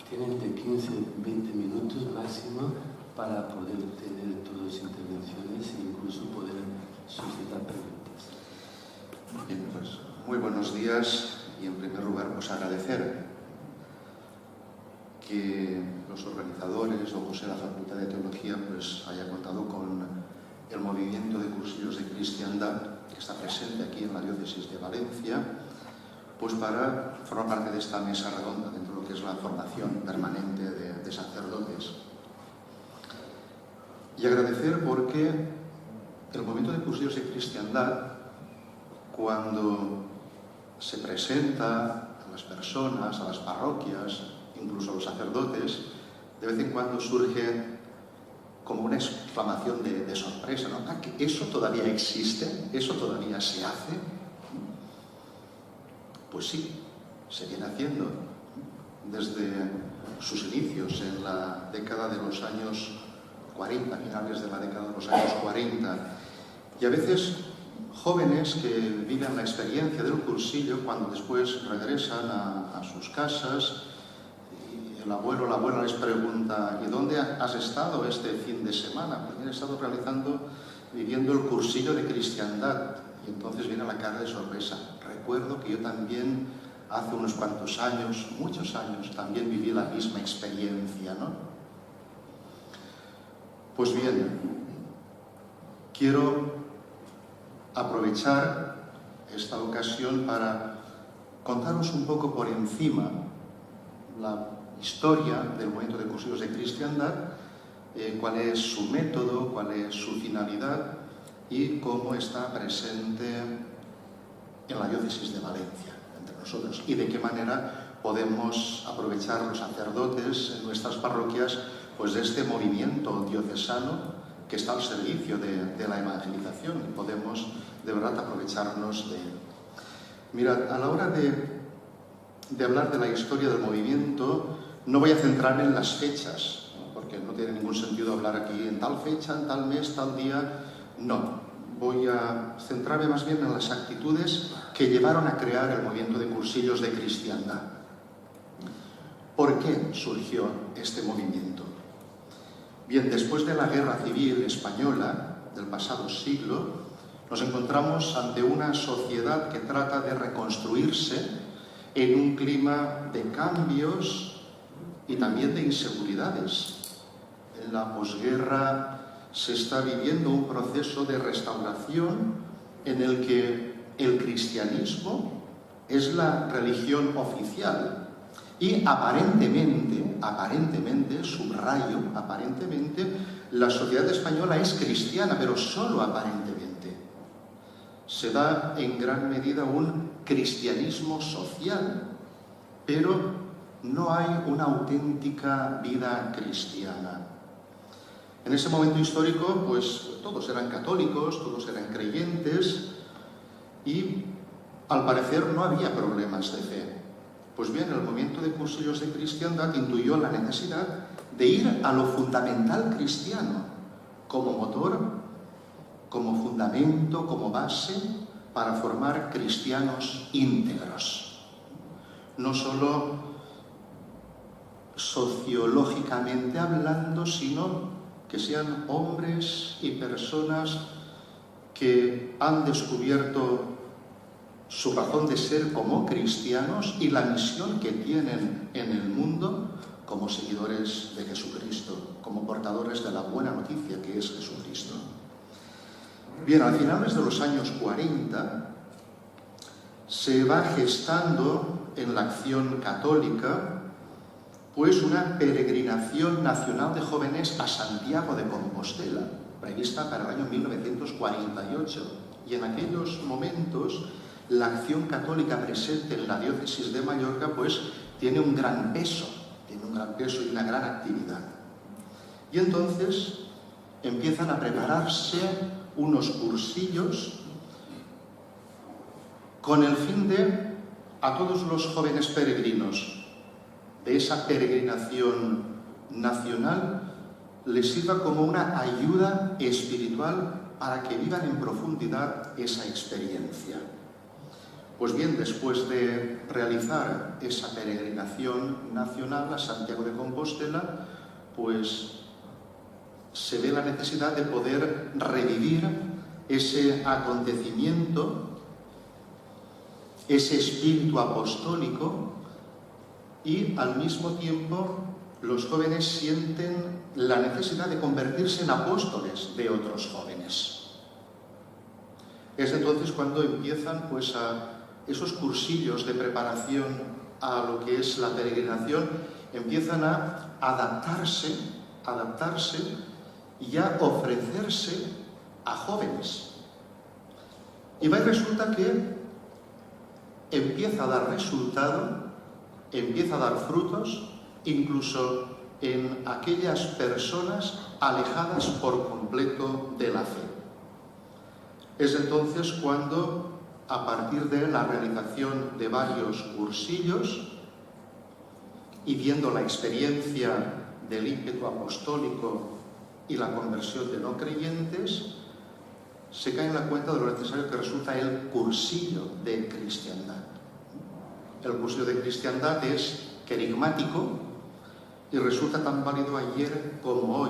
Tienen de 15 a 20 minutos máximo para poder tener todas las intervenciones e incluso poder suscitar preguntas. Bien, pues muy buenos días y en primer lugar pues agradecer que los organizadores o la Facultad de Teología pues haya contado con el movimiento de cursillos de cristiandad que está presente aquí en la diócesis de Valencia, pues para formar parte de esta mesa redonda dentro de lo que es la formación permanente de sacerdotes. Y agradecer porque el movimiento de cursillos de cristiandad, cuando se presenta a las personas, a las parroquias, incluso a los sacerdotes, de vez en cuando surge como una exclamación de sorpresa, ¿no? ¿Ah, que eso todavía existe? ¿Eso todavía se hace? Pues sí, se viene haciendo desde sus inicios en la década de los años 40, finales de la década de los años 40, y a veces jóvenes que viven la experiencia del cursillo, cuando después regresan a sus casas, y el abuelo o la abuela les pregunta: ¿y dónde has estado este fin de semana? Pues he estado viviendo el cursillo de cristiandad. Y entonces viene la cara de sorpresa. Recuerdo que yo también hace unos cuantos años, muchos años, también viví la misma experiencia, ¿no? Pues bien, quiero aprovechar esta ocasión para contaros un poco por encima la historia del movimiento de cursillos de cristiandad, cuál es su método, cuál es su finalidad y cómo está presente en la diócesis de Valencia, entre nosotros, y de qué manera podemos aprovechar los sacerdotes en nuestras parroquias pues de este movimiento diocesano que está al servicio de la evangelización, y podemos de verdad aprovecharnos de él. Mirad, a la hora de hablar de la historia del movimiento, no voy a centrarme en las fechas, ¿no? Porque no tiene ningún sentido hablar aquí en tal fecha, en tal mes, tal día. No, voy a centrarme más bien en las actitudes que llevaron a crear el movimiento de cursillos de cristiandad. ¿Por qué surgió este movimiento? Bien, después de la Guerra Civil Española del pasado siglo, nos encontramos ante una sociedad que trata de reconstruirse en un clima de cambios y también de inseguridades. En la posguerra se está viviendo un proceso de restauración en el que el cristianismo es la religión oficial y aparentemente, subrayo, aparentemente, la sociedad española es cristiana, pero solo aparentemente. Se da en gran medida un cristianismo social, pero no hay una auténtica vida cristiana. En ese momento histórico, pues todos eran católicos, todos eran creyentes y al parecer no había problemas de fe. Pues bien, el movimiento de cursillos de cristiandad intuyó la necesidad de ir a lo fundamental cristiano, como motor, como fundamento, como base para formar cristianos íntegros. No solo sociológicamente hablando, sino que sean hombres y personas que han descubierto su razón de ser como cristianos y la misión que tienen en el mundo como seguidores de Jesucristo, como portadores de la buena noticia que es Jesucristo. Bien, a finales de los años 40 se va gestando en la acción católica pues una peregrinación nacional de jóvenes a Santiago de Compostela, prevista para el año 1948. Y en aquellos momentos la acción católica presente en la diócesis de Mallorca pues tiene un gran peso y una gran actividad. Y entonces empiezan a prepararse unos cursillos con el fin de a todos los jóvenes peregrinos de esa peregrinación nacional les sirva como una ayuda espiritual para que vivan en profundidad esa experiencia. Pues bien, después de realizar esa peregrinación nacional a Santiago de Compostela, pues se ve la necesidad de poder revivir ese acontecimiento, ese espíritu apostólico, y al mismo tiempo los jóvenes sienten la necesidad de convertirse en apóstoles de otros jóvenes. Es entonces cuando empiezan pues esos cursillos de preparación a lo que es la peregrinación, empiezan a adaptarse y a ofrecerse a jóvenes. Y resulta que empieza a dar resultado, empieza a dar frutos, incluso en aquellas personas alejadas por completo de la fe. Es entonces cuando, a partir de la realización de varios cursillos y viendo la experiencia del ímpetu apostólico y la conversión de no creyentes, se cae en la cuenta de lo necesario que resulta el cursillo de cristiandad. El cursillo de cristiandad es querigmático y resulta tan válido ayer como hoy.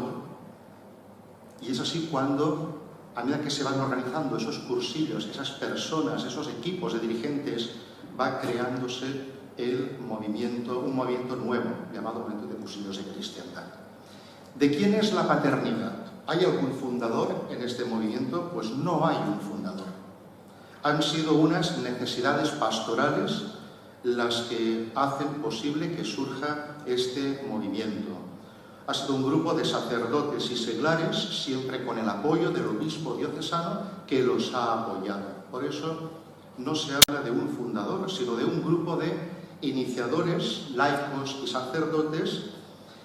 Y es así cuando, a medida que se van organizando esos cursillos, esas personas, esos equipos de dirigentes, va creándose un movimiento nuevo, llamado movimiento de cursillos de cristiandad. ¿De quién es la paternidad? ¿Hay algún fundador en este movimiento? Pues no hay un fundador. Han sido unas necesidades pastorales las que hacen posible que surja este movimiento. Ha sido un grupo de sacerdotes y seglares, siempre con el apoyo del obispo diocesano, que los ha apoyado. Por eso no se habla de un fundador, sino de un grupo de iniciadores, laicos y sacerdotes,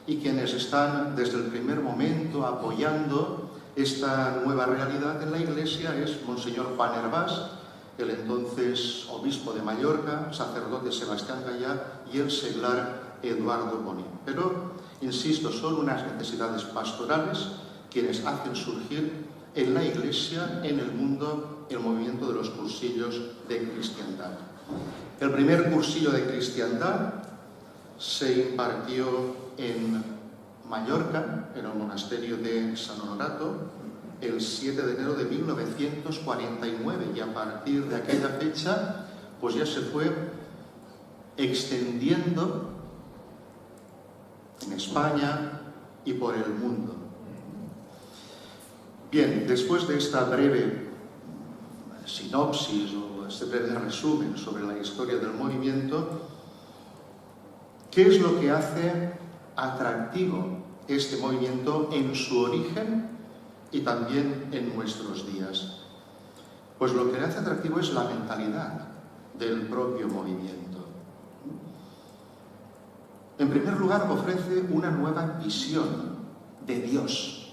y quienes están desde el primer momento apoyando esta nueva realidad en la Iglesia es Monseñor Juan Hervás, el entonces obispo de Mallorca, sacerdote Sebastián Gallá y el seglar Eduardo Bonín. Pero, insisto, son unas necesidades pastorales quienes hacen surgir en la Iglesia, en el mundo, el movimiento de los cursillos de cristiandad. El primer cursillo de cristiandad se impartió en Mallorca, en el monasterio de San Honorato, el 7 de enero de 1949, y a partir de aquella fecha pues ya se fue extendiendo en España y por el mundo. Bien, después de esta breve sinopsis o este breve resumen sobre la historia del movimiento, ¿qué es lo que hace atractivo este movimiento en su origen y también en nuestros días? Pues lo que le hace atractivo es la mentalidad del propio movimiento. En primer lugar, ofrece una nueva visión de Dios.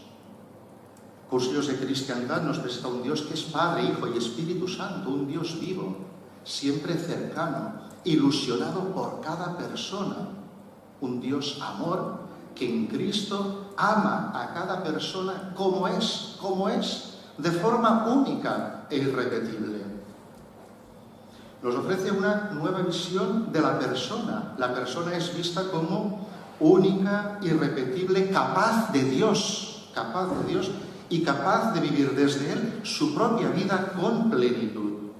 Cursillos de cristiandad nos presenta un Dios que es Padre, Hijo y Espíritu Santo, un Dios vivo, siempre cercano, ilusionado por cada persona, un Dios amor que en Cristo ama a cada persona como es, de forma única e irrepetible. Nos ofrece una nueva visión de la persona. La persona es vista como única, irrepetible, capaz de Dios y capaz de vivir desde Él su propia vida con plenitud.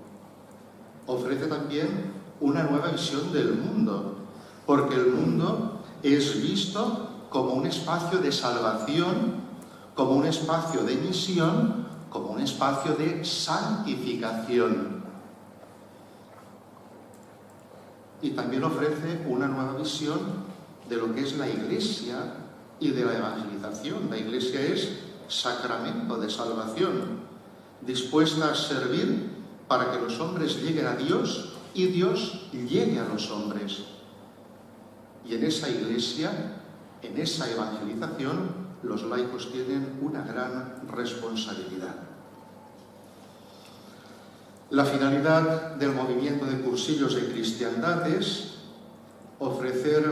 Ofrece también una nueva visión del mundo, porque el mundo es visto como un espacio de salvación, como un espacio de misión, como un espacio de santificación. Y también ofrece una nueva visión de lo que es la Iglesia y de la evangelización. La Iglesia es sacramento de salvación, dispuesta a servir para que los hombres lleguen a Dios y Dios llegue a los hombres. Y en esa Iglesia, en esa evangelización, los laicos tienen una gran responsabilidad. La finalidad del movimiento de cursillos de cristiandad es ofrecer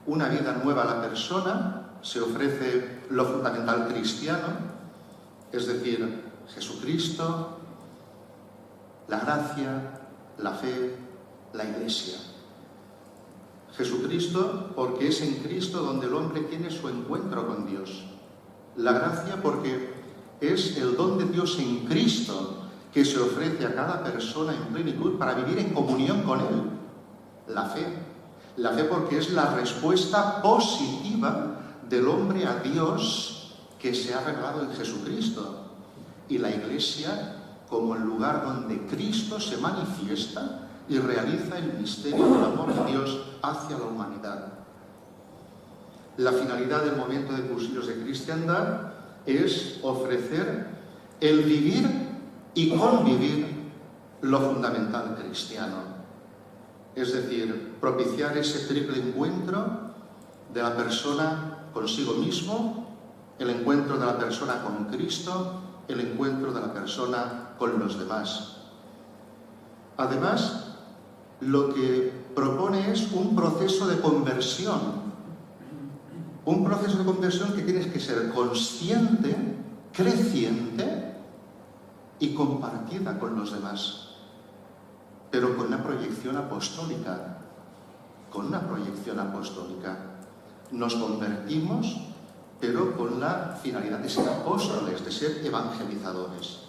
una vida nueva a la persona. Se ofrece lo fundamental cristiano, es decir, Jesucristo, la gracia, la fe, la Iglesia. Jesucristo, porque es en Cristo donde el hombre tiene su encuentro con Dios. La gracia, porque es el don de Dios en Cristo que se ofrece a cada persona en plenitud para vivir en comunión con Él. La fe porque es la respuesta positiva del hombre a Dios que se ha revelado en Jesucristo. Y la Iglesia como el lugar donde Cristo se manifiesta y realiza el misterio del amor de Dios hacia la humanidad. La finalidad del movimiento de cursillos de cristiandad es ofrecer el vivir y convivir lo fundamental cristiano. Es decir, propiciar ese triple encuentro de la persona consigo mismo, el encuentro de la persona con Cristo, el encuentro de la persona con los demás. Además, lo que propone es un proceso de conversión. Un proceso de conversión que tienes que ser consciente, creciente y compartida con los demás, pero con una proyección apostólica. Con una proyección apostólica. Nos convertimos, pero con la finalidad de ser apóstoles, de ser evangelizadores.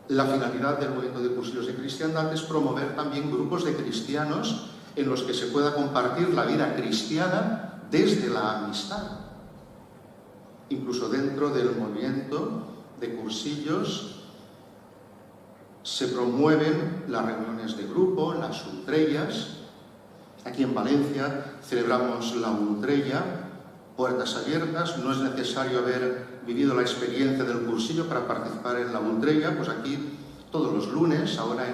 La finalidad del movimiento de cursillos de cristiandad es promover también grupos de cristianos en los que se pueda compartir la vida cristiana desde la amistad. Incluso dentro del movimiento de cursillos se promueven las reuniones de grupo, las ultrellas. Aquí en Valencia celebramos la ultrella, puertas abiertas. No es necesario haber vivido la experiencia del cursillo para participar en la ultrella. Pues aquí todos los lunes, ahora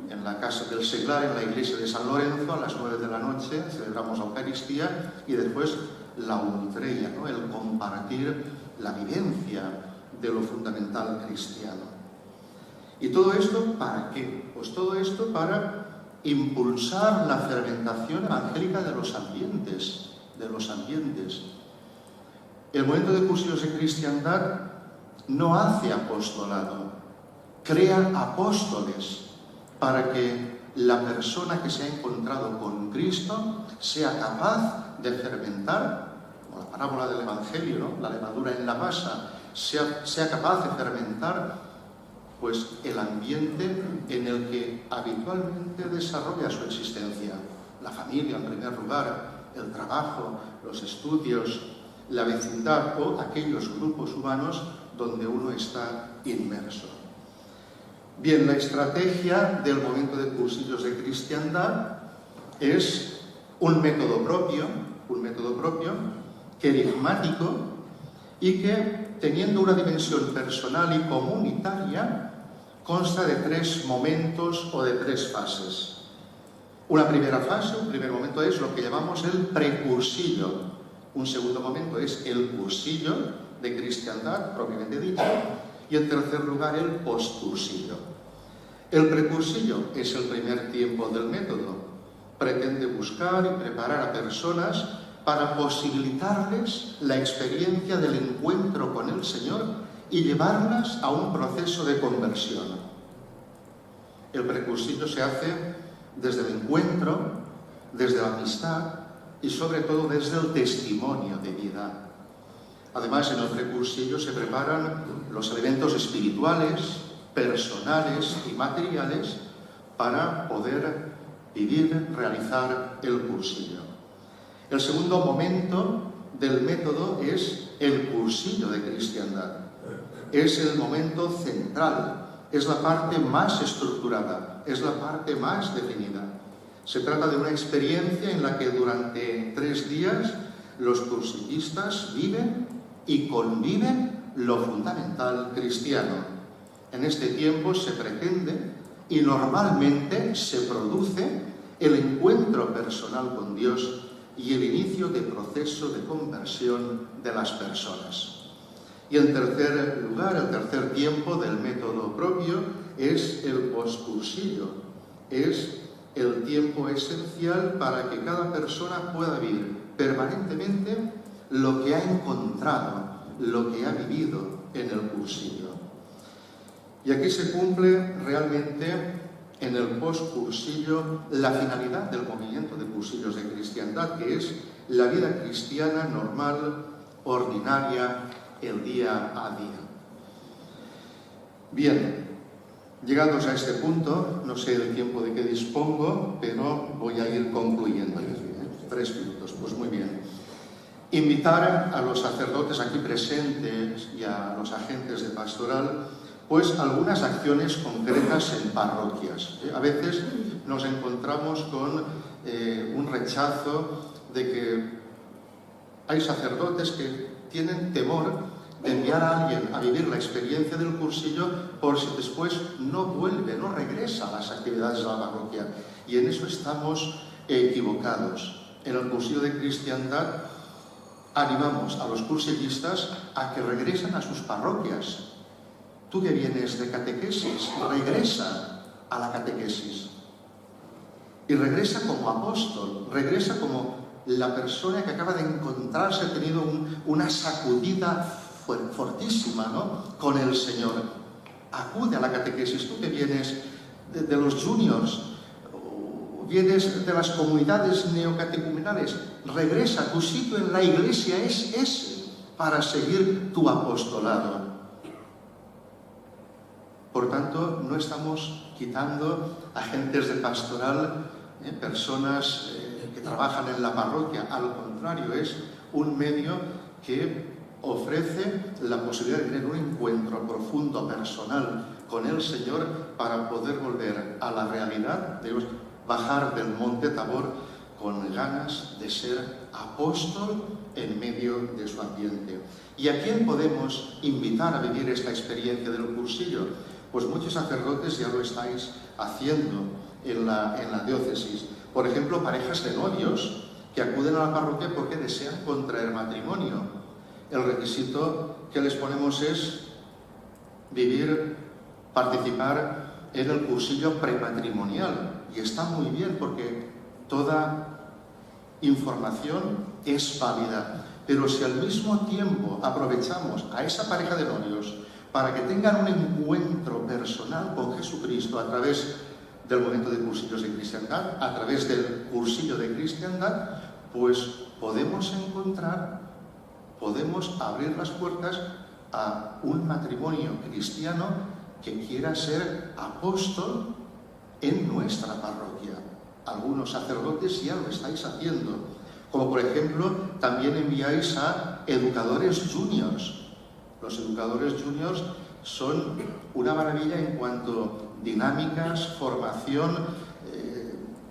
en la Casa del Seglar, en la iglesia de San Lorenzo, a las 9 de la noche celebramos la Eucaristía y después la ultrella, ¿no? El compartir la vivencia de lo fundamental cristiano. ¿Y todo esto para qué? Pues todo esto para impulsar la fermentación evangélica de los ambientes. El movimiento de cursillos de cristiandad no hace apostolado, crea apóstoles para que la persona que se ha encontrado con Cristo sea capaz de fermentar, como la parábola del Evangelio, ¿no? La levadura en la masa, sea capaz de fermentar pues el ambiente en el que habitualmente desarrolla su existencia. La familia, en primer lugar, el trabajo, los estudios, la vecindad o aquellos grupos humanos donde uno está inmerso. Bien, la estrategia del movimiento de cursillos de cristiandad es un método propio, querigmático, y que, teniendo una dimensión personal y comunitaria, consta de 3 momentos o de 3 fases. Una primera fase, un primer momento es lo que llamamos el precursillo. Un segundo momento es el cursillo de cristiandad, propiamente dicho. Y en tercer lugar, el postcursillo. El precursillo es el primer tiempo del método. Pretende buscar y preparar a personas para posibilitarles la experiencia del encuentro con el Señor y llevarlas a un proceso de conversión. El precursillo se hace desde el encuentro, desde la amistad y sobre todo desde el testimonio de vida. Además, en el precursillo se preparan los elementos espirituales, personales y materiales para poder vivir, realizar el cursillo. El segundo momento del método es el cursillo de cristiandad. Es el momento central, es la parte más estructurada, es la parte más definida. Se trata de una experiencia en la que durante 3 días los cursillistas viven y conviven lo fundamental cristiano. En este tiempo se pretende y normalmente se produce el encuentro personal con Dios y el inicio de proceso de conversión de las personas. Y en tercer lugar, el tercer tiempo del método propio es el postcursillo. Es el tiempo esencial para que cada persona pueda vivir permanentemente lo que ha encontrado, lo que ha vivido en el cursillo. Y aquí se cumple realmente en el post-cursillo la finalidad del movimiento de cursillos de cristiandad, que es la vida cristiana normal, ordinaria, el día a día. Bien, llegados a este punto, no sé el tiempo de que dispongo, pero voy a ir concluyendo. 3 minutos, pues muy bien. Invitar a los sacerdotes aquí presentes y a los agentes de pastoral, pues algunas acciones concretas en parroquias. A veces nos encontramos con un rechazo de que hay sacerdotes que tienen temor de enviar a alguien a vivir la experiencia del cursillo por si después no vuelve, no regresa a las actividades de la parroquia. Y en eso estamos equivocados. En el cursillo de cristiandad animamos a los cursillistas a que regresen a sus parroquias. Tú que vienes de catequesis, regresa a la catequesis. Y regresa como apóstol, regresa como la persona que acaba de encontrarse, ha tenido una sacudida fortísima, ¿no?, con el Señor. Acude a la catequesis. Tú que vienes de los juniors, vienes de las comunidades neocatecumenales, regresa. Tu sitio en la iglesia es ese para seguir tu apostolado. Por tanto, no estamos quitando agentes de pastoral, personas que trabajan en la parroquia. Al contrario, es un medio que ofrece la posibilidad de tener un encuentro profundo, personal con el Señor para poder volver a la realidad, de bajar del monte Tabor con ganas de ser apóstol en medio de su ambiente. ¿Y a quién podemos invitar a vivir esta experiencia del cursillo? Pues muchos sacerdotes ya lo estáis haciendo en la diócesis. Por ejemplo, parejas de novios que acuden a la parroquia porque desean contraer matrimonio. El requisito que les ponemos es participar en el cursillo prematrimonial. Y está muy bien porque toda información es válida. Pero si al mismo tiempo aprovechamos a esa pareja de novios para que tengan un encuentro personal con Jesucristo a través del momento de cursillos de cristiandad, a través del cursillo de cristiandad, pues podemos abrir las puertas a un matrimonio cristiano que quiera ser apóstol en nuestra parroquia. Algunos sacerdotes ya lo estáis haciendo. Como por ejemplo, también enviáis a educadores juniors. Los educadores juniors son una maravilla en cuanto a dinámicas, formación,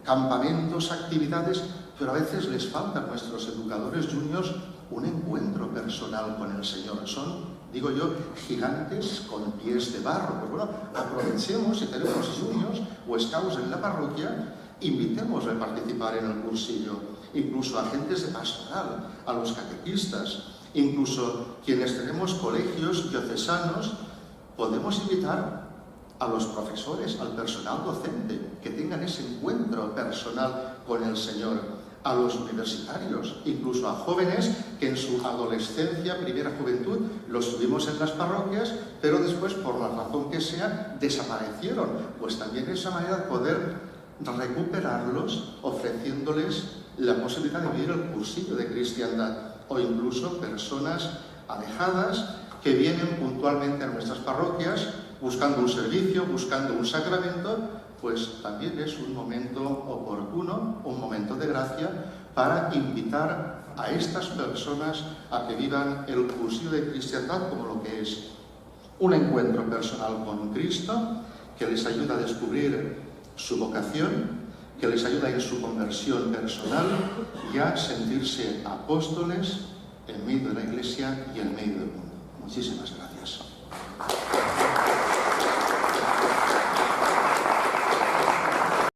campamentos, actividades, pero a veces les falta a nuestros educadores juniors un encuentro personal con el Señor. Son, digo yo, gigantes con pies de barro. Pues bueno, aprovechemos, si tenemos juniors o scouts en la parroquia, invitémosle a participar en el cursillo. Incluso agentes de pastoral, a los catequistas, incluso quienes tenemos colegios diocesanos, podemos invitar a los profesores, al personal docente, que tengan ese encuentro personal con el Señor, a los universitarios, incluso a jóvenes que en su adolescencia, primera juventud, los tuvimos en las parroquias, pero después, por la razón que sea, desaparecieron. Pues también esa manera de poder recuperarlos, ofreciéndoles la posibilidad de vivir el cursillo de cristiandad, o incluso personas alejadas que vienen puntualmente a nuestras parroquias buscando un servicio, buscando un sacramento, pues también es un momento oportuno, un momento de gracia para invitar a estas personas a que vivan el cursillo de cristiandad como lo que es un encuentro personal con Cristo, que les ayuda a descubrir su vocación, que les ayuda en su conversión personal y a sentirse apóstoles en medio de la Iglesia y en medio del mundo. Muchísimas gracias.